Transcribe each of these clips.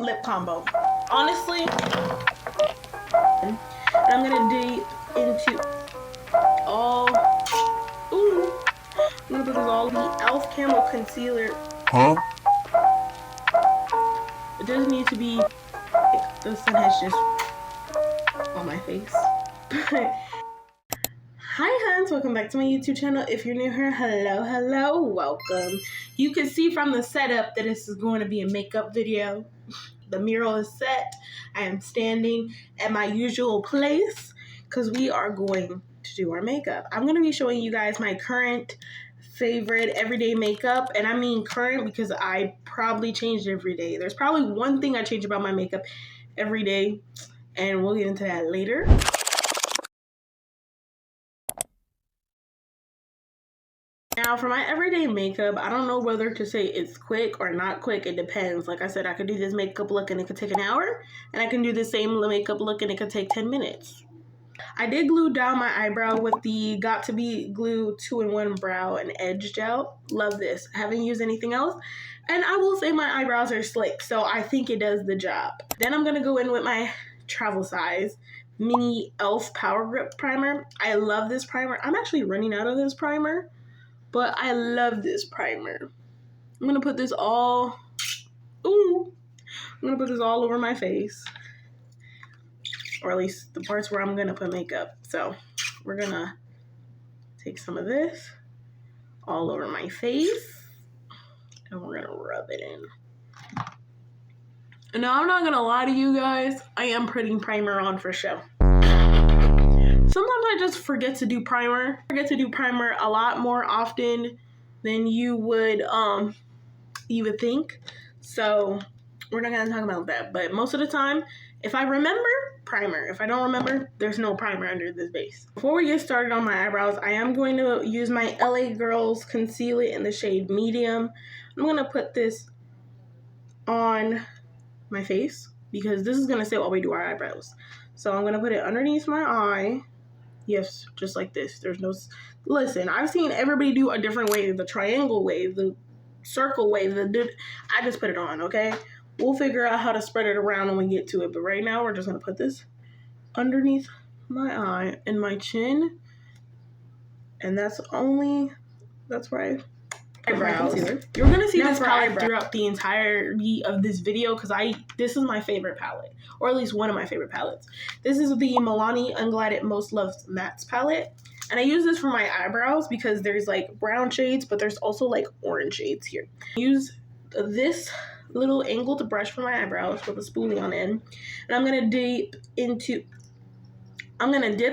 lip combo. Honestly, and I'm gonna dig into all. Ooh, I'm gonna put this all the e.l.f. Camo Concealer. Huh? It doesn't need to be like the sun has just on my face. Hi huns, welcome back to my YouTube channel. If you're new here, hello, welcome. You can see from the setup that this is going to be a makeup video. The mural is set. I am standing at my usual place because we are going to do our makeup. I'm going to be showing you guys my current favorite everyday makeup, and I mean current because I probably change it every day. There's probably one thing I change about my makeup every day, and we'll get into that later. Now for my everyday makeup, I don't know whether to say it's quick or not quick. It depends. Like I said, I could do this makeup look and it could take an hour, and I can do the same makeup look and it could take 10 minutes. I did glue down my eyebrow with the Got To Be Glue 2-in-1 Brow and Edge Gel. Love this. I haven't used anything else. And I will say my eyebrows are slick, so I think it does the job. Then I'm going to go in with my travel size mini e.l.f. Power Grip Primer. I love this primer. I'm actually running out of this primer, but I love this primer. I'm going to put this all, I'm going to put this all over my face. Or at least the parts where I'm going to put makeup. So we're going to take some of this all over my face. And we're going to rub it in. And now I'm not going to lie to you guys. I am putting primer on for show. Sometimes I just forget to do primer. I forget to do primer a lot more often than you would think. So we're not going to talk about that. But most of the time, if I remember, primer. If I don't remember, there's no primer under this base. Before we get started on my eyebrows, I am going to use my LA Girls Conceal It in the shade Medium. I'm going to put this on my face because this is going to sit while we do our eyebrows. So I'm going to put it underneath my eye. Yes, just like this. There's no... Listen, I've seen everybody do a different way. The triangle way, the circle way. I just put it on, okay? We'll figure out how to spread it around when we get to it. But right now, we're just going to put this underneath my eye and my chin. And that's where eyebrows. You're going to see this palette throughout the entirety of this video because this is my favorite palette. Or at least one of my favorite palettes. This is the Milani Unglided Most Loved Mattes palette. And I use this for my eyebrows because there's like brown shades, but there's also like orange shades here. I use this little angled brush for my eyebrows with a spoolie on end, and I'm gonna dip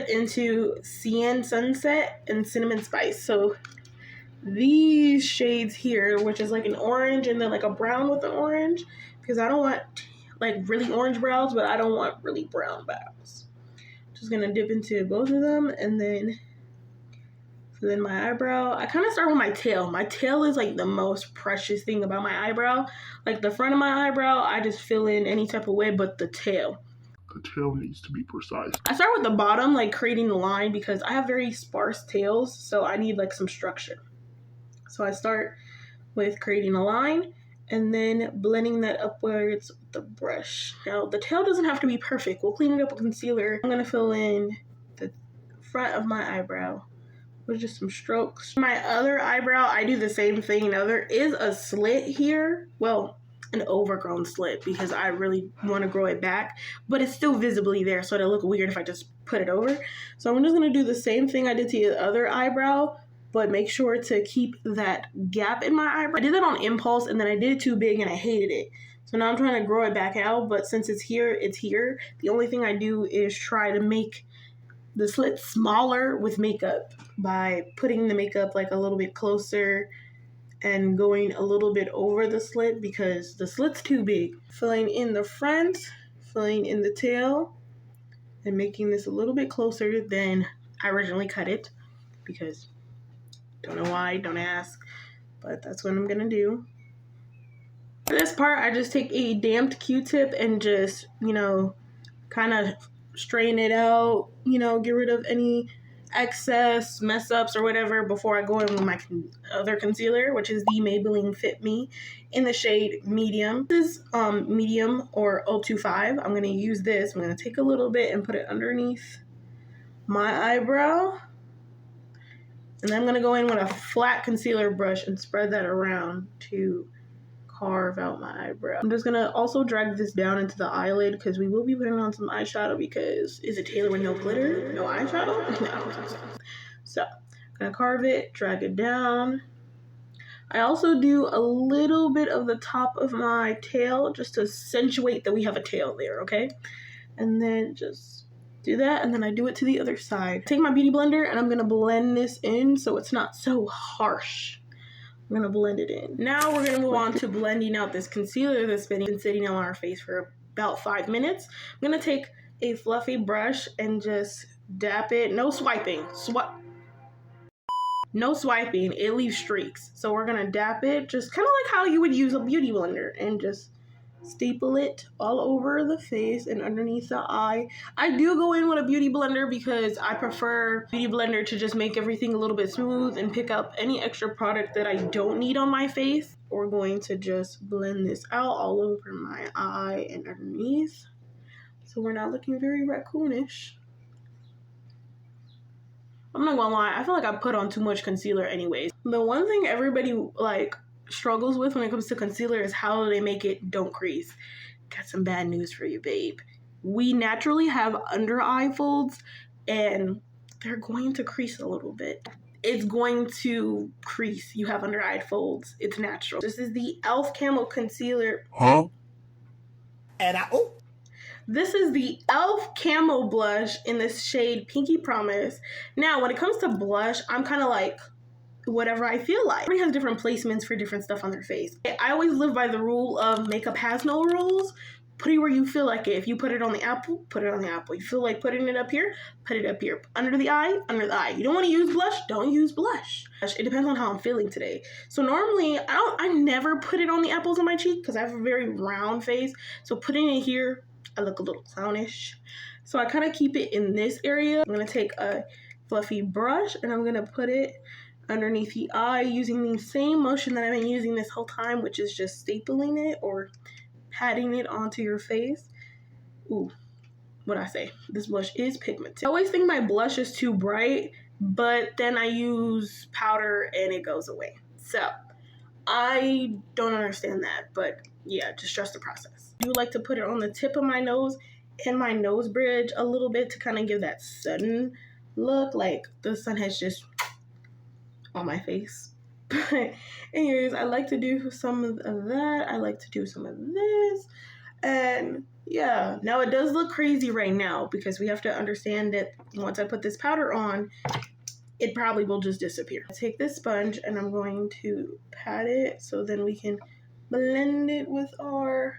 into Cyan Sunset and Cinnamon Spice. So these shades here, which is like an orange and then like a brown with an orange, because I don't want like really orange brows, but I don't want really brown brows. Just gonna dip into both of them, and then my eyebrow, I kind of start with my tail. My tail is like the most precious thing about my eyebrow. Like the front of my eyebrow, I just fill in any type of way, but the tail. The tail needs to be precise. I start with the bottom, like creating the line, because I have very sparse tails, so I need like some structure. So I start with creating a line and then blending that upwards with the brush. Now the tail doesn't have to be perfect. We'll clean it up with concealer. I'm gonna fill in the front of my eyebrow with just some strokes. My other eyebrow, I do the same thing. Now there is a slit here. Well, an overgrown slit because I really want to grow it back, but it's still visibly there, so it'll look weird if I just put it over. So I'm just gonna do the same thing I did to the other eyebrow, but make sure to keep that gap in my eyebrow. I did that on impulse, and then I did it too big and I hated it. So now I'm trying to grow it back out, but since it's here, it's here. The only thing I do is try to make the slit smaller with makeup by putting the makeup like a little bit closer and going a little bit over the slit because the slit's too big. Filling in the front, filling in the tail, and making this a little bit closer than I originally cut it because don't know why, don't ask, but that's what I'm gonna do. For this part, I just take a damped Q-tip and just, kind of strain it out, get rid of any excess mess ups or whatever before I go in with my other concealer, which is the Maybelline Fit Me in the shade medium. This is medium or 025. I'm going to use this. I'm going to take a little bit and put it underneath my eyebrow. And then I'm going to go in with a flat concealer brush and spread that around to carve out my eyebrow. I'm just going to also drag this down into the eyelid because we will be putting on some eyeshadow because is it Taylor with no glitter? No eyeshadow? No. So I'm going to carve it, drag it down. I also do a little bit of the top of my tail just to accentuate that we have a tail there, okay? And then just do that, and then I do it to the other side. Take my beauty blender, and I'm going to blend this in so it's not so harsh. I'm going to blend it in. Now we're going to move on to blending out this concealer that's been sitting on our face for about 5 minutes. I'm going to take a fluffy brush and just dap it. No swiping. No swiping. It leaves streaks. So we're going to dap it just kind of like how you would use a beauty blender and just staple it all over the face and underneath the eye. I do go in with a beauty blender because I prefer beauty blender to just make everything a little bit smooth and pick up any extra product that I don't need on my face. We're going to just blend this out all over my eye and underneath so we're not looking very raccoonish. I'm not gonna lie, I feel like I put on too much concealer anyways. The one thing everybody struggles with when it comes to concealer is how they make it don't crease. Got some bad news for you, babe. We naturally have under eye folds and they're going to crease a little bit. It's going to crease. You have under eye folds. It's natural. This is the e.l.f. Camo Concealer. This is the e.l.f. Camo Blush in this shade Pinky Promise. Now, when it comes to blush, I'm kind of like whatever I feel like. Everybody has different placements for different stuff on their face. I always live by the rule of makeup has no rules. Put it where you feel like it. If you put it on the apple, put it on the apple. You feel like putting it up here, put it up here. Under the eye, under the eye. You don't want to use blush, don't use blush. It depends on how I'm feeling today. So normally, I never put it on the apples of my cheek because I have a very round face. So putting it here, I look a little clownish. So I kind of keep it in this area. I'm going to take a fluffy brush and I'm going to put it underneath the eye using the same motion that I've been using this whole time, which is just stapling it or patting it onto your face. Ooh, what'd I say? This blush is pigmented. I always think my blush is too bright, but then I use powder and it goes away. So I don't understand that, but yeah, just trust the process. I do like to put it on the tip of my nose and my nose bridge a little bit to kind of give that sudden look like the sun has just on my face. But anyways, I like to do some of that. I like to do some of this. And yeah, now it does look crazy right now because we have to understand that once I put this powder on, it probably will just disappear. I take this sponge and I'm going to pat it so then we can blend it with our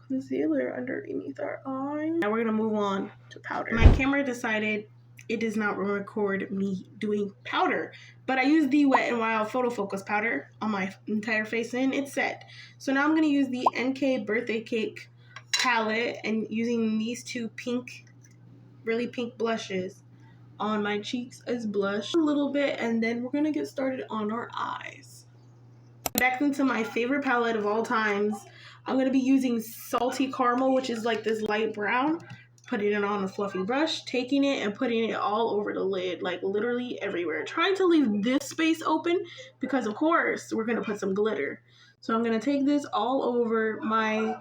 concealer underneath our eye. Now we're going to move on to powder. My camera decided it does not record me doing powder, but I used the Wet n Wild Photo Focus powder on my entire face and it's set. So now I'm going to use the NK Birthday Cake palette and using these two really pink blushes on my cheeks as blush a little bit, and then we're going to get started on our eyes. Back into my favorite palette of all times. I'm going to be using Salty Caramel, which is like this light brown. Putting it on a fluffy brush, taking it and putting it all over the lid, like literally everywhere. Trying to leave this space open because of course we're gonna put some glitter. So I'm gonna take this all over my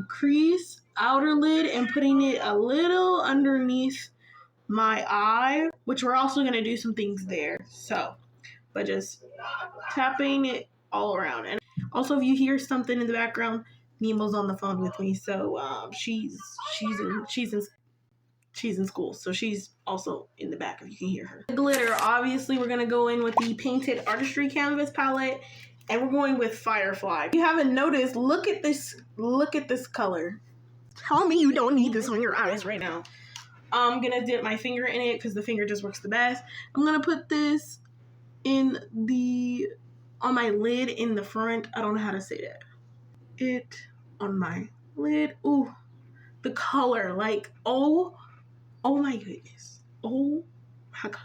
crease outer lid and putting it a little underneath my eye, which we're also gonna do some things there. So, but just tapping it all around. And also if you hear something in the background, Nemo's on the phone with me, so she's in school, so she's also in the back if you can hear her. The glitter, obviously we're gonna go in with the Painted Artistry Canvas palette, and we're going with Firefly. If you haven't noticed, look at this color. Tell me you don't need this on your eyes right now. I'm gonna dip my finger in it because the finger just works the best. I'm gonna put this on my lid in the front. I don't know how to say that. It on my lid. Ooh, the color, like, oh my goodness. Oh my God.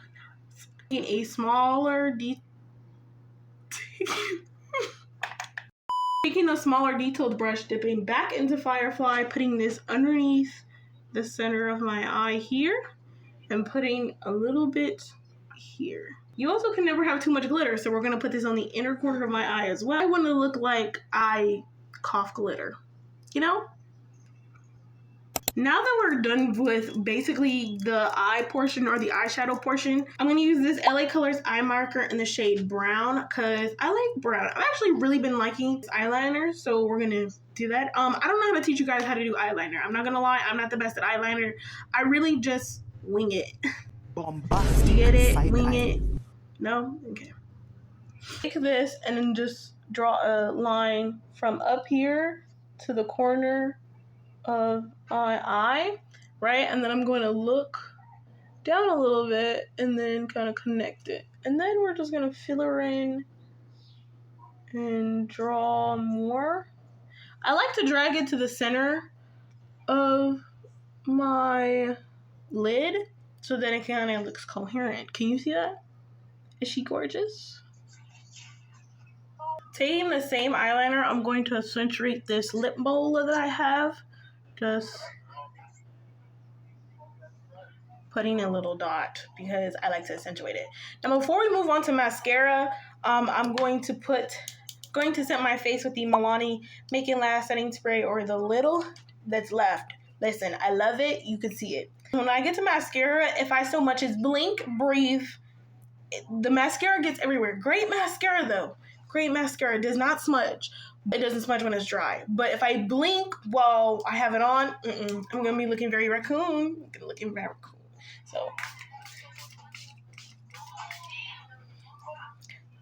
A smaller taking a smaller detailed brush, dipping back into Firefly, putting this underneath the center of my eye here, and putting a little bit here. You also can never have too much glitter, so we're gonna put this on the inner corner of my eye as well. I want to look like I cough glitter, you know? Now that we're done with basically the eye portion or the eyeshadow portion, I'm going to use this LA Colors eye marker in the shade brown because I like brown. I've actually really been liking eyeliner, so we're going to do that. I don't know how to teach you guys how to do eyeliner. I'm not going to lie, I'm not the best at eyeliner. I really just wing it. Bombastic. Get it? Wing it? No? Okay. Take this and then just draw a line from up here to the corner of my eye, right? And then I'm going to look down a little bit and then kind of connect it. And then we're just going to fill her in and draw more. I like to drag it to the center of my lid so that it kind of looks coherent. Can you see that? Is she gorgeous? Taking the same eyeliner, I'm going to accentuate this lip bowl that I have. Just putting a little dot because I like to accentuate it. Now before we move on to mascara, I'm going to set my face with the Milani Make It Last setting spray, or the little that's left. Listen, I love it. You can see it. When I get to mascara, if I so much as blink, breathe, the mascara gets everywhere. Great mascara though. Great mascara. Does not smudge. It doesn't smudge when it's dry. But if I blink while I have it on, I'm going to be looking very raccoon. So,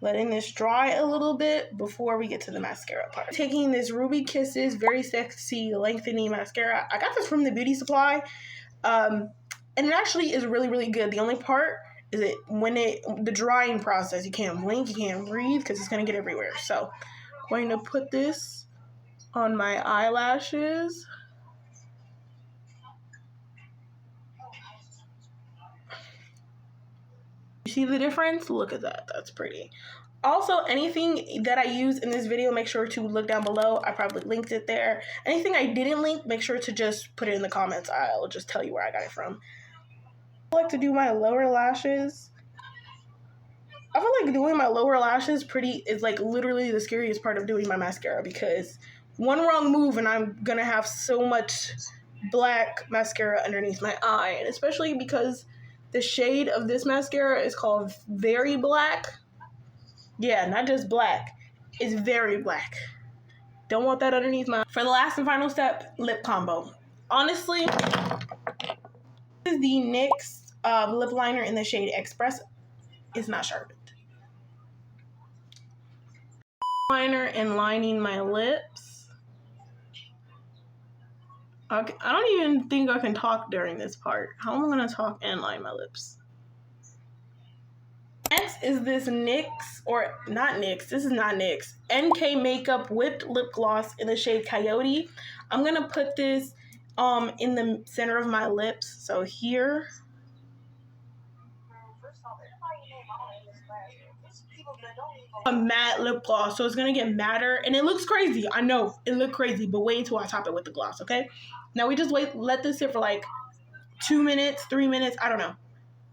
letting this dry a little bit before we get to the mascara part. Taking this Ruby Kisses Very Sexy Lengthening Mascara. I got this from the beauty supply. And it actually is really, really good. The only part is the drying process. You can't blink, you can't breathe because it's going to get everywhere. So, I'm going to put this on my eyelashes. You see the difference? Look at that. That's pretty. Also, anything that I use in this video, make sure to look down below. I probably linked it there. Anything I didn't link, make sure to just put it in the comments. I'll just tell you where I got it from. I like to do my lower lashes. I feel like doing my lower lashes is like literally the scariest part of doing my mascara, because one wrong move and I'm gonna have so much black mascara underneath my eye. And especially because the shade of this mascara is called Very Black. Yeah, not just black. It's very black. Don't want that underneath my eye. For the last and final step, lip combo. Honestly, this is the NYX lip liner in the shade Express. It's not sharpened. Liner and lining my lips. I don't even think I can talk during this part. How am I going to talk and line my lips? Next is this NYX, or not NYX, this is not NYX, NK Makeup Whipped Lip Gloss in the shade Coyote. I'm going to put this in the center of my lips, so here. A matte lip gloss, so it's gonna get matter, and it looks crazy. I know it looked crazy, but wait until I top it with the gloss. Okay, now we just let this sit for like 2 minutes, 3 minutes, I don't know,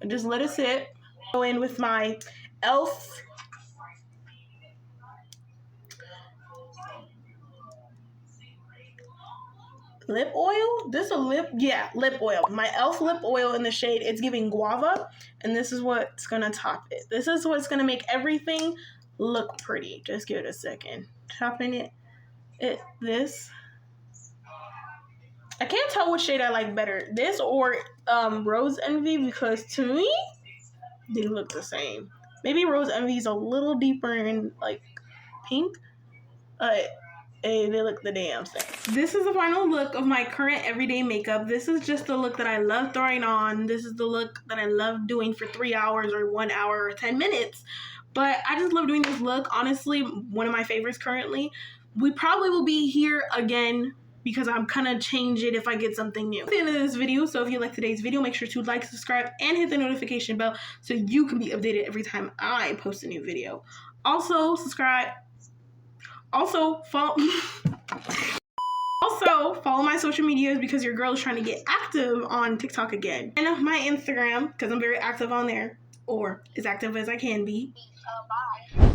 and just let it sit. Go in with my e.l.f. lip oil. This a lip oil. My e.l.f. lip oil in the shade, it's giving guava, and this is what's gonna top it. This is what's gonna make everything look pretty. Just give it a second. Topping this. I can't tell which shade I like better, this or Rose Envy, because to me they look the same. Maybe Rose Envy is a little deeper in like pink, but hey, they look the damn same. This is the final look of my current everyday makeup. This is just the look that I love throwing on. This is the look that I love doing for 3 hours or 1 hour or 10 minutes. But I just love doing this look. Honestly, one of my favorites currently. We probably will be here again because I'm gonna change it if I get something new. That's the end of this video. So if you like today's video, make sure to like, subscribe, and hit the notification bell so you can be updated every time I post a new video. Also, subscribe. Also, follow my social medias because your girl is trying to get active on TikTok again. And my Instagram, because I'm very active on there, or as active as I can be. Bye.